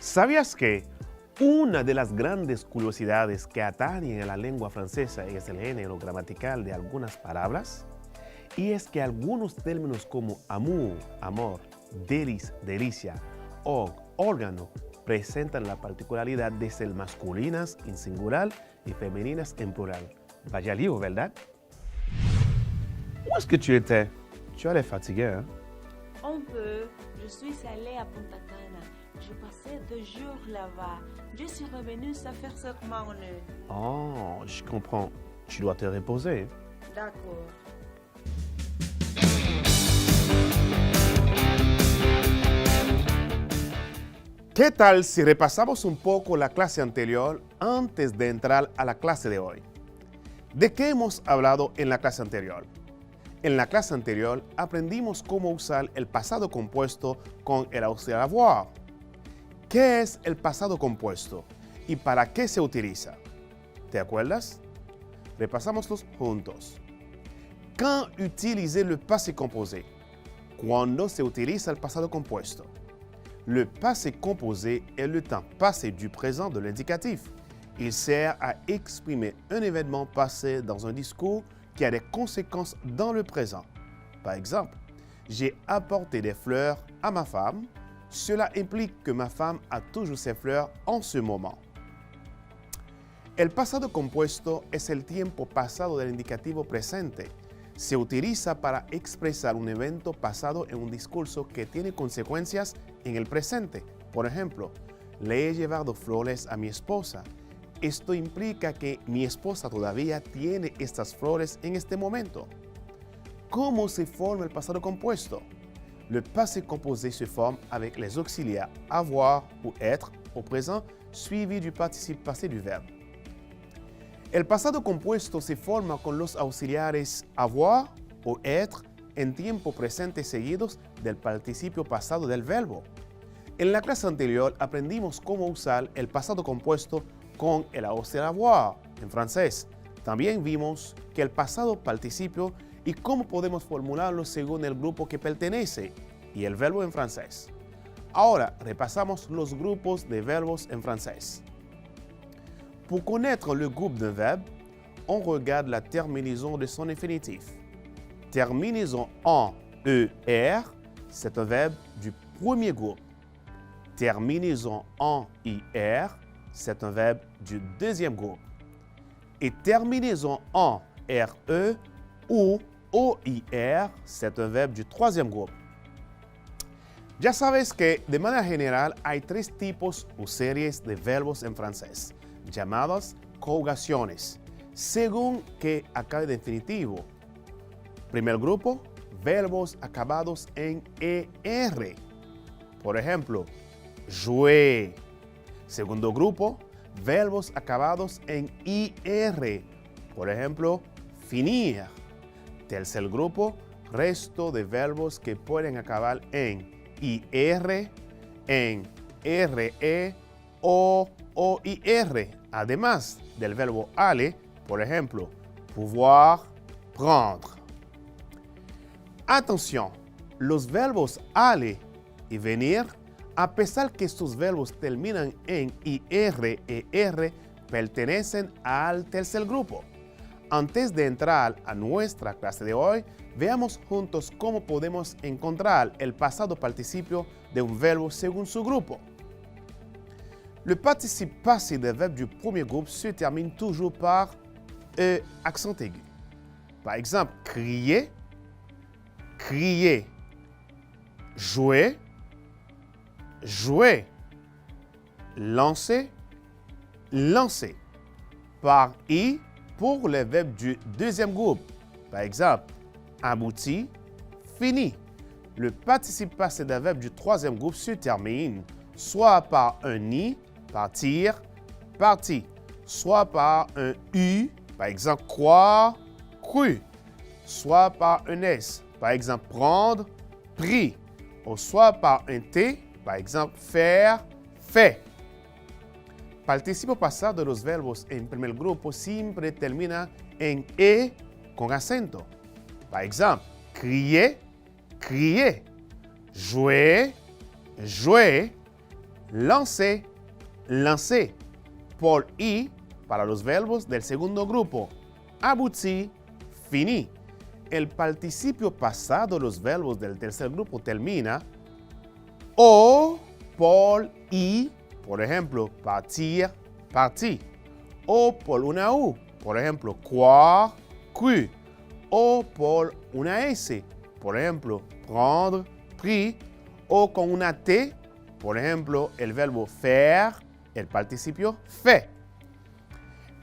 ¿Sabías que una de las grandes curiosidades que atañen a la lengua francesa es el género gramatical de algunas palabras? Y es que algunos términos como amour, amor, délice, delicia o órgano presentan la particularidad de ser masculinas en singular y femeninas en plural. Vaya lío, ¿verdad? Où est-ce que tu étais? Tu as l'air fatigué, hein? Un peu. Je suis allée à Punta Cana. Je passais 2 jours là-bas. Je suis revenue, ça fait seulement une heure. Oh, je comprends. Tu dois te reposer. D'accord. ¿Qué tal si repasamos un poco la clase anterior antes de entrar a la clase de hoy? ¿De qué hemos hablado en la clase anterior? En la clase anterior aprendimos cómo usar el pasado compuesto con el auxiliar avoir. ¿Qué es el pasado compuesto y para qué se utiliza? ¿Te acuerdas? Repasámoslos juntos. Quand utiliser le passé composé? ¿Cuándo se utiliza el pasado compuesto? Le passé composé est le temps passé du présent de l'indicatif. Il sert à exprimer un événement passé dans un discours qui a des conséquences dans le présent. Par exemple, j'ai apporté des fleurs à ma femme. Cela implique que ma femme a toujours ses fleurs en ce moment. El pasado compuesto es el tiempo pasado del indicativo presente. Se utiliza para expresar un evento pasado en un discurso que tiene consecuencias en el presente. Por ejemplo, le he llevado flores a mi esposa. Esto implica que mi esposa todavía tiene estas flores en este momento. ¿Cómo se forma el pasado compuesto? Le passé composé se forme avec les auxiliaires avoir ou être au présent suivi du participe passé du verbe. El pasado compuesto se forma con los auxiliares avoir o être en tiempo presente seguidos del participio pasado del verbo. En la clase anterior aprendimos cómo usar el pasado compuesto con el auxiliar avoir en francés. También vimos que el pasado participio y cómo podemos formularlo según el grupo que pertenece y el verbo en francés. Ahora repasamos los grupos de verbos en francés. Pour connaître le groupe d'un verbe, on regarde la terminaison de son infinitif. Terminaison en ER, c'est un verbe du premier groupe. Terminaison en IR, c'est un verbe du deuxième groupe. Et terminaison en RE ou OIR, c'est un verbe du troisième groupe. Ya sabes que de manera general hay 3 tipos o series de verbos en francés, llamadas conjugaciones, según que acabe de infinitivo. Primer grupo, verbos acabados en ER. Por ejemplo, jouer. Segundo grupo, verbos acabados en IR. Por ejemplo, finir. Tercer grupo, resto de verbos que pueden acabar en IR, en RE o OIR, además del verbo aller, por ejemplo, pouvoir, prendre. Atención, los verbos aller y venir, a pesar que estos verbos terminan en IR e R, pertenecen al tercer grupo. Antes de entrar a nuestra clase de hoy, veamos juntos cómo podemos encontrar el pasado participio de un verbo según su grupo. Le participe passé des verbes du premier groupe se termine toujours par E accent aigu. Par exemple, crier, crier. Jouer, jouer. Lancer, lancer. Par I pour les verbes du deuxième groupe. Par exemple, abouti, fini. Le participe passé des verbes du troisième groupe se termine soit par un I, partir, parti, soit par un U, par exemple croire, cru, soit par un S, par exemple prendre, pris, ou soit par un T, par exemple faire, fait. Participo pasado de los verbos en primer grupo siempre termina en E con acento. Par exemple, crier, crier, jouer, jouer, Lancer, lancer. Por I para los verbos del segundo grupo. Aboutir, fini. El participio pasado de los verbos del tercer grupo termina o por I, por ejemplo, partir, parti. O por una U, por ejemplo, croire, cru. O por una S, por ejemplo, prendre, pris. O con una T, por ejemplo, el verbo faire, el participio fait.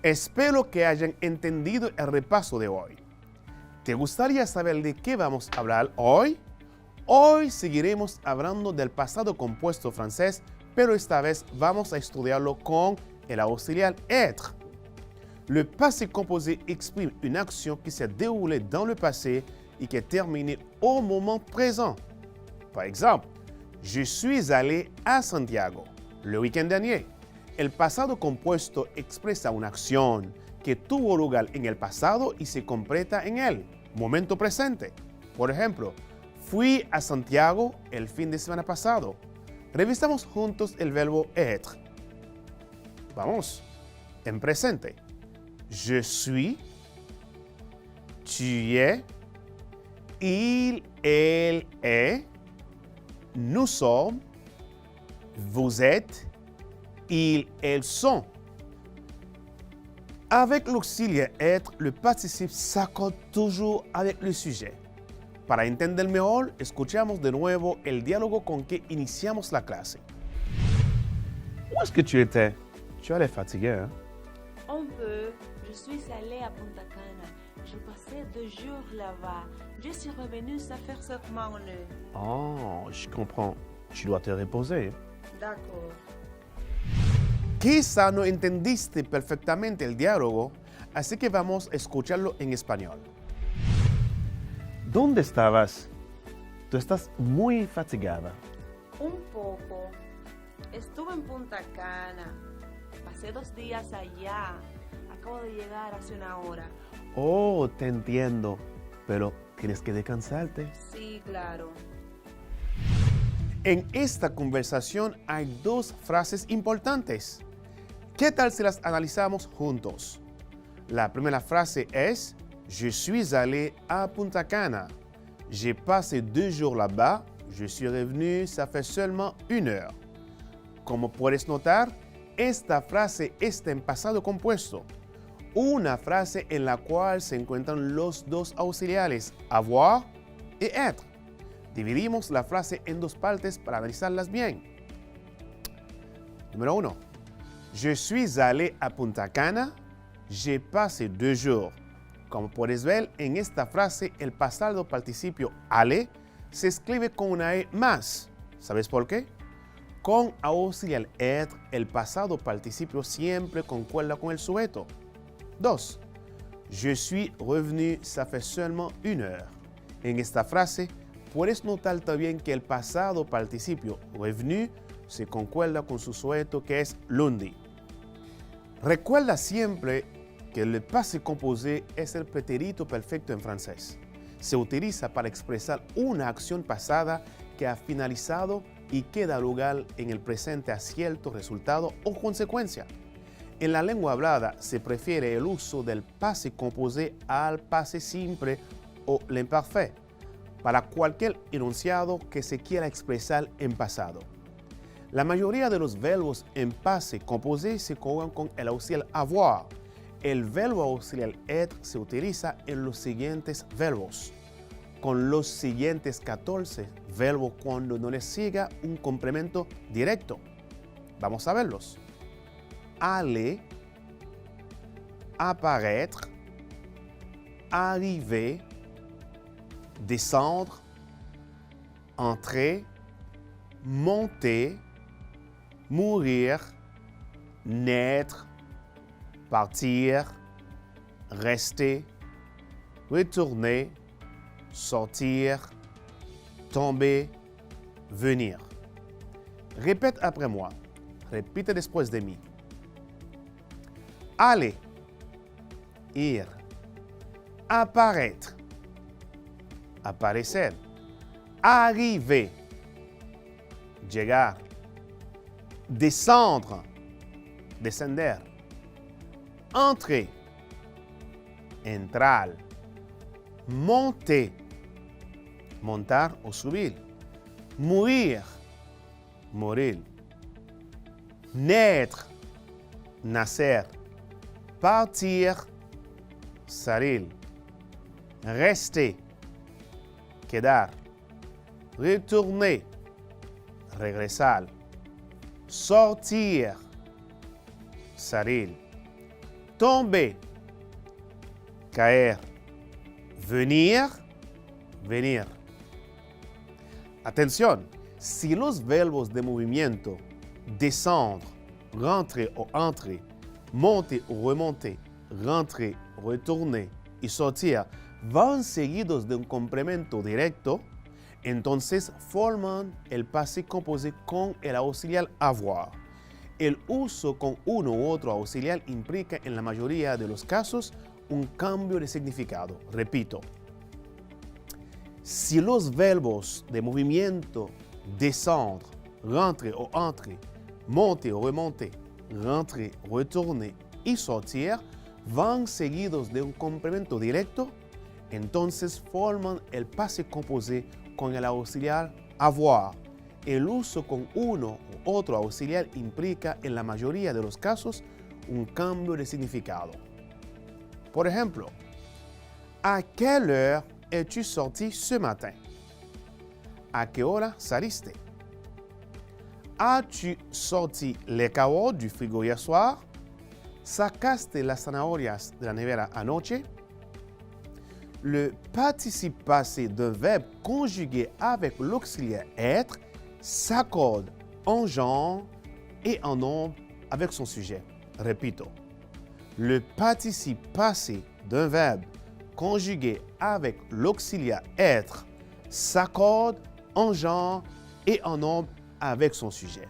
Espero que hayan entendido el repaso de hoy. ¿Te gustaría saber de qué vamos a hablar hoy? Hoy seguiremos hablando del pasado compuesto francés, pero esta vez vamos a estudiarlo con el auxiliar être. Le passé composé exprime une action qui s'est déroulée dans le passé et qui est terminée au moment présent. Par exemple, je suis allé à Santiago le week-end dernier. El pasado compuesto expresa una acción que tuvo lugar en el pasado y se completa en el momento presente. Por ejemplo, fui a Santiago el fin de semana pasado. Revisamos juntos el verbo être. Vamos, en presente. Je suis, tu es, il, elle est, nous sommes, vous êtes, ils, elles sont. Avec l'auxiliaire être, le participe s'accorde toujours avec le sujet. Para entender mejor, escuchamos de nuevo el diálogo con que iniciamos la clase. Où est-ce que tu étais? Tu allais fatigué, hein? Un peu. Je suis allée à Punta Cana. J'ai passé 2 jours là-bas. Je suis revenue à faire seulement un nœud. Oh, je comprends. Tu dois te reposer. D'accord. Quizá no entendiste perfectamente el diálogo, así que vamos a escucharlo en español. ¿Dónde estabas? Tú estás muy fatigada. Un poco. Estuve en Punta Cana. Pasé 2 días allá. Acabo de llegar hace una hora. Oh, te entiendo, pero tienes que descansarte. Sí, claro. En esta conversación hay 2 frases importantes. ¿Qué tal si las analizamos juntos? La primera frase es: Je suis allé à Punta Cana. J'ai passé 2 jours là-bas. Je suis revenu, ça fait seulement 1 heure. Como puedes notar, esta frase está en pasado compuesto. Una frase en la cual se encuentran los 2 auxiliares, avoir y être. Dividimos la frase en 2 partes para analizarlas bien. Número 1. Je suis allé à Punta Cana. J'ai passé 2 jours. Como puedes ver, en esta frase el pasado participio aller se escribe con una E más. ¿Sabes por qué? Con auxiliar être, el pasado participio siempre concuerda con el sujeto. 2. Je suis revenu, ça fait seulement 1 heure. En esta frase, puedes notar también que el pasado participio revenu se concuerda con su sujeto que es lundi. Recuerda siempre que el passé composé es el pretérito perfecto en francés. Se utiliza para expresar una acción pasada que ha finalizado y que da lugar en el presente a cierto resultado o consecuencia. En la lengua hablada se prefiere el uso del passé composé al passé simple o l'imparfait para cualquier enunciado que se quiera expresar en pasado. La mayoría de los verbos en passé composé se conjugan con el auxiliar avoir. El verbo auxiliar être se utiliza en los siguientes verbos, con los siguientes 14 verbos cuando no les siga un complemento directo. Vamos a verlos. Aller, apparaître, arriver, descendre, entrer, monter, mourir, naître, partir, rester, retourner, sortir, tomber, venir. Répète après moi. Repite después de mí. Aller, ir. Apparaître, aparecer. Arriver, llegar. descendre, descender. Entrer, entrar. Monter, montar o subir. Mourir, morir. Naître, nacer. Partir, salir. Rester, quedar. Retourner, regresar. Sortir, salir. Tomber, caer. Venir, venir. Atención, si los verbos de movimiento descendre, rentrer o entrer, monter o remonter, rentrer, retourner y sortir van seguidos de un complemento directo, entonces forman el passé composé con el auxiliar avoir. El uso con uno u otro auxiliar implica en la mayoría de los casos un cambio de significado. Repito, si los verbos de movimiento descendre, rentrer o entrer, monter o remonter, rentrer, retourner y sortir van seguidos de un complemento directo, entonces forman el passé composé con el auxiliar avoir. El uso con uno u otro auxiliar implica en la mayoría de los casos un cambio de significado. Por ejemplo, ¿a quelle heure es-tu sorti ce matin? ¿A qué hora saliste? ¿As-tu sorti les carottes du frigo hier soir? ¿Sacaste las zanahorias de la nevera anoche? Le participe passé d'un verbe conjugué avec l'auxiliaire être s'accorde en genre et en nombre avec son sujet. Repito, le participe passé d'un verbe conjugué avec l'auxiliaire être s'accorde en genre et en nombre avec son sujet.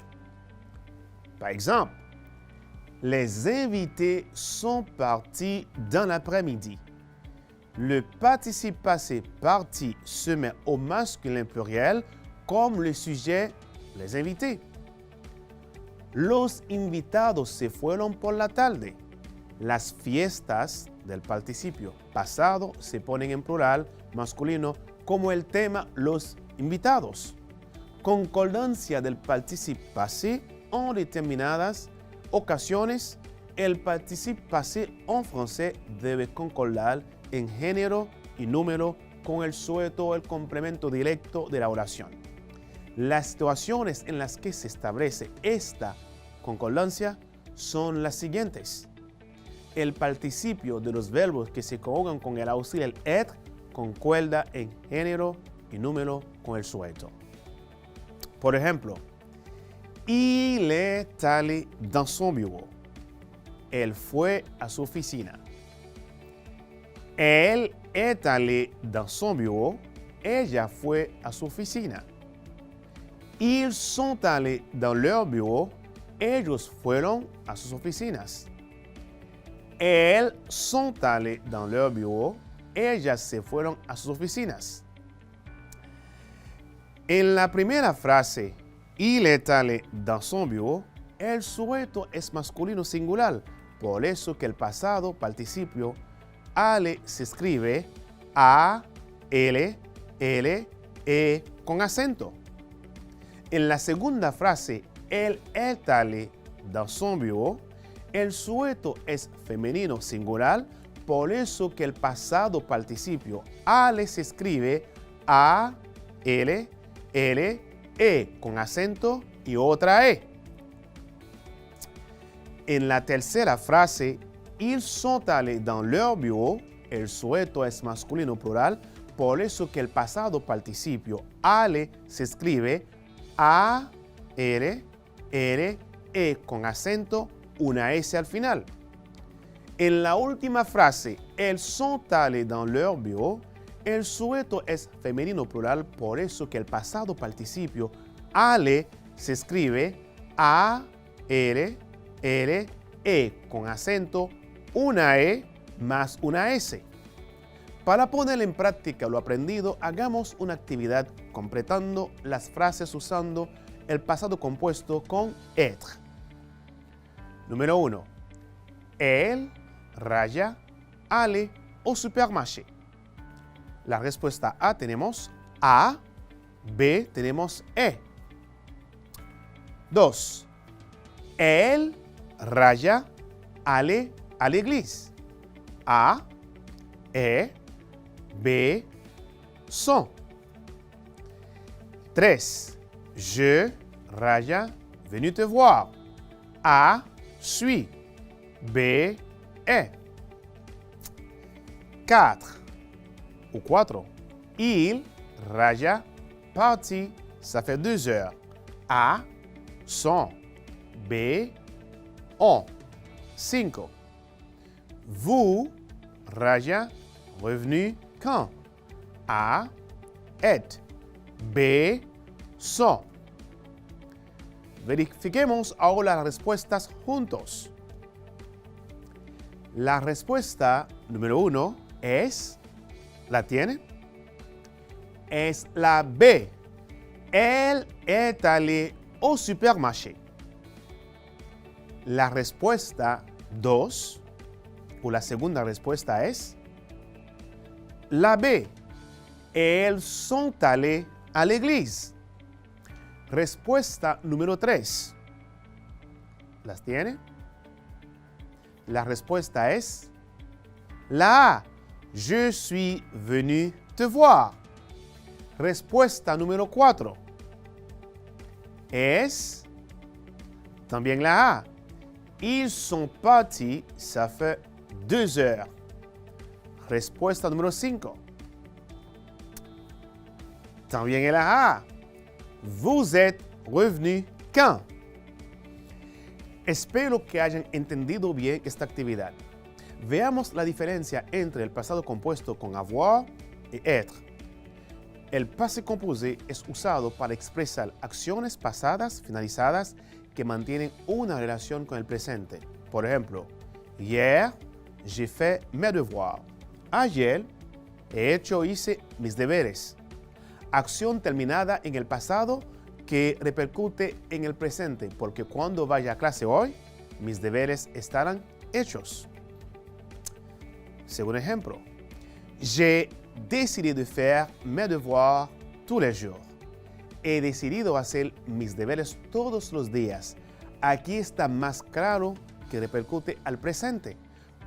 Par exemple, les invités sont partis dans l'après-midi. Le participe passé parti se met au masculin pluriel comme le sujet les invités. Los invitados se fueron por la tarde. Las fiestas del participio pasado se ponen en plural masculino como el tema los invitados. Concordancia del participe passé en determinadas ocasiones. El participe passé en francés debe concordar en género y número con el sujeto o el complemento directo de la oración. Las situaciones en las que se establece esta concordancia son las siguientes. El participio de los verbos que se conjugan con el auxiliar être concuerda en género y número con el sujeto. Por ejemplo, il est allé dans son bureau. Él fue a su oficina. Elle est allée dans son bureau. Ella fue a su oficina. Ils sont allés dans leur bureau. Ellos fueron a sus oficinas. Elles sont allées dans leur bureau. Ellas se fueron a sus oficinas. En la primera frase, il est allé dans son bureau, el sujeto es masculino singular, por eso que el pasado participio ale se escribe A, L, L, E con acento. En la segunda frase, el est allé dans son bureau, el sujeto es femenino singular, por eso que el pasado participio ale se escribe A, L, L, E con acento y otra E. En la tercera frase, ils sont allés dans leur bureau, el sujeto es masculino plural, por eso que el pasado participio ale se escribe A, R, R, E con acento, una S al final. En la última frase, elles sont allés dans leur bureau, el sujeto es femenino plural, por eso que el pasado participio ale se escribe A, R, R, E con acento, una E más una S. Para poner en práctica lo aprendido, hagamos una actividad completando las frases usando el pasado compuesto con être. Número 1. Elle, raya, aller au supermarché. La respuesta A tenemos A, B tenemos E. 2. Elle, raya, aller à l'église. A, E, B, sont. 3. Je, raya, venu te voir. A, suis. B, est. 4. Ou 4. Il, raya, parti. Ça fait 2 heures. A, sont. B, ont. 5. Vous, raya, revenu quand? A, est. B, sont. Verifiquemos ahora las respuestas juntos. La respuesta número 1 es, ¿la tiene? Es la B. Elle est allée au supermarché. La respuesta 2, o la segunda respuesta es la B. Elles sont allées à l'église. Respuesta número 3. ¿Las tiene? La respuesta es la A. Je suis venu te voir. Respuesta número 4. Es también la A. Ils sont partis, ça fait 2 heures. Respuesta número 5. También es la A. Vous êtes revenu quand? Espero que hayan entendido bien esta actividad. Veamos la diferencia entre el pasado compuesto con avoir y être. El passé composé es usado para expresar acciones pasadas finalizadas que mantienen una relación con el presente. Por ejemplo, hier, j'ai fait mes devoirs. Ayer, hice mis deberes. Acción terminada en el pasado que repercute en el presente, porque cuando vaya a clase hoy, mis deberes estarán hechos. Segundo ejemplo, j'ai décidé de faire mes devoirs tous les jours. He decidido hacer mis deberes todos los días. Aquí está más claro que repercute al presente,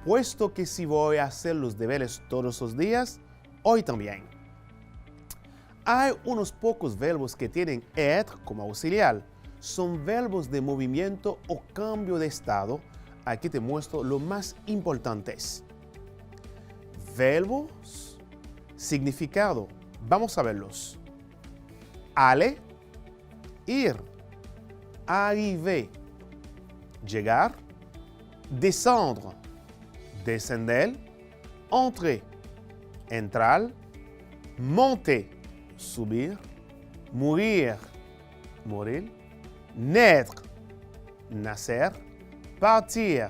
puesto que si voy a hacer los deberes todos los días, hoy también. Hay unos pocos verbos que tienen être como auxiliar. Son verbos de movimiento o cambio de estado. Aquí te muestro los más importantes. Verbos, significado. Vamos a verlos. Aller, ir. Arriver, llegar. Descendre, descender. Entrer, entrar. Monter, subir. Mourir, morir. Naître, nacer. Partir,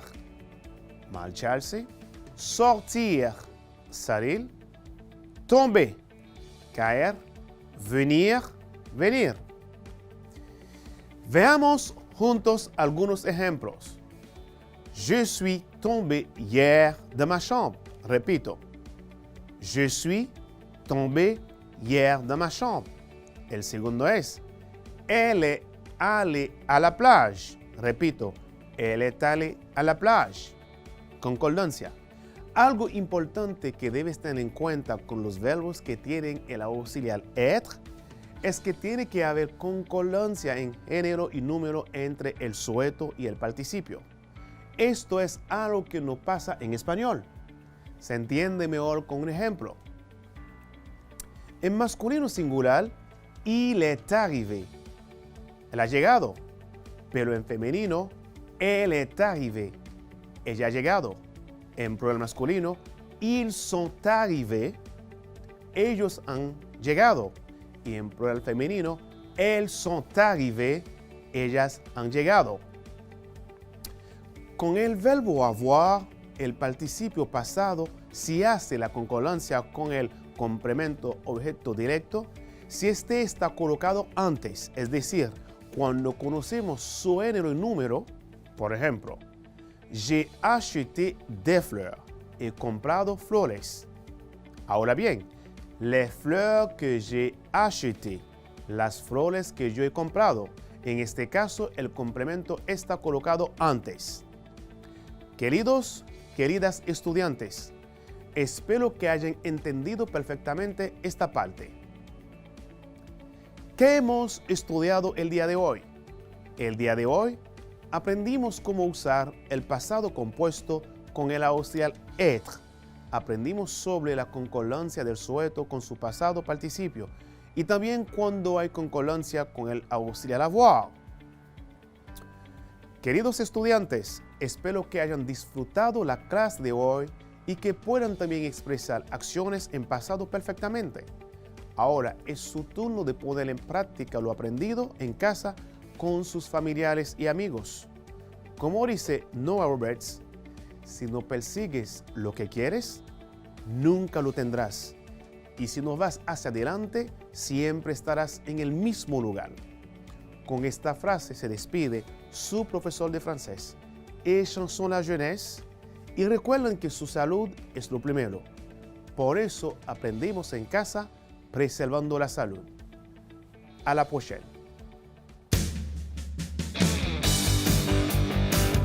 marcharse. Sortir, salir. Tomber, caer. Venir, venir. Veamos juntos algunos ejemplos. Je suis tombé hier de ma chambre. Repito. Je suis tombé hier de ma chambre. El segundo es, elle est allée à la plage. Repito, elle est allée à la plage. Concordancia. Algo importante que debes tener en cuenta con los verbos que tienen el auxiliar être es que tiene que haber concordancia en género y número entre el sujeto y el participio. Esto es algo que no pasa en español. Se entiende mejor con un ejemplo. En masculino singular, il est arrivé. Él ha llegado. Pero en femenino, elle est arrivée. Ella ha llegado. En plural masculino, ils sont arrivés. Ellos han llegado. Y en plural femenino, elles sont arrivées. Ellas han llegado. Con el verbo avoir, el participio pasado, si hace la concordancia con el complemento objeto directo, si este está colocado antes, es decir, Cuando conocemos su género y número, por ejemplo, j'ai acheté des fleurs. He comprado flores. Ahora bien, les fleurs que j'ai achetées, las flores que yo he comprado. En este caso, el complemento está colocado antes. Queridos, queridas estudiantes, espero que hayan entendido perfectamente esta parte. ¿Qué hemos estudiado el día de hoy? El día de hoy aprendimos cómo usar el pasado compuesto con el auxiliar être. Aprendimos sobre la concordancia del sujeto con su pasado participio y también cuando hay concordancia con el auxiliar avoir. Queridos estudiantes, espero que hayan disfrutado la clase de hoy y que puedan también expresar acciones en pasado perfectamente. Ahora es su turno de poner en práctica lo aprendido en casa con sus familiares y amigos. Como dice Noah Roberts, si no persigues lo que quieres, nunca lo tendrás. Y si no vas hacia adelante, siempre estarás en el mismo lugar. Con esta frase se despide su profesor de francés, et chanson la jeunesse, y recuerden que su salud es lo primero. Por eso aprendemos en casa preservando la salud. A la prochaine.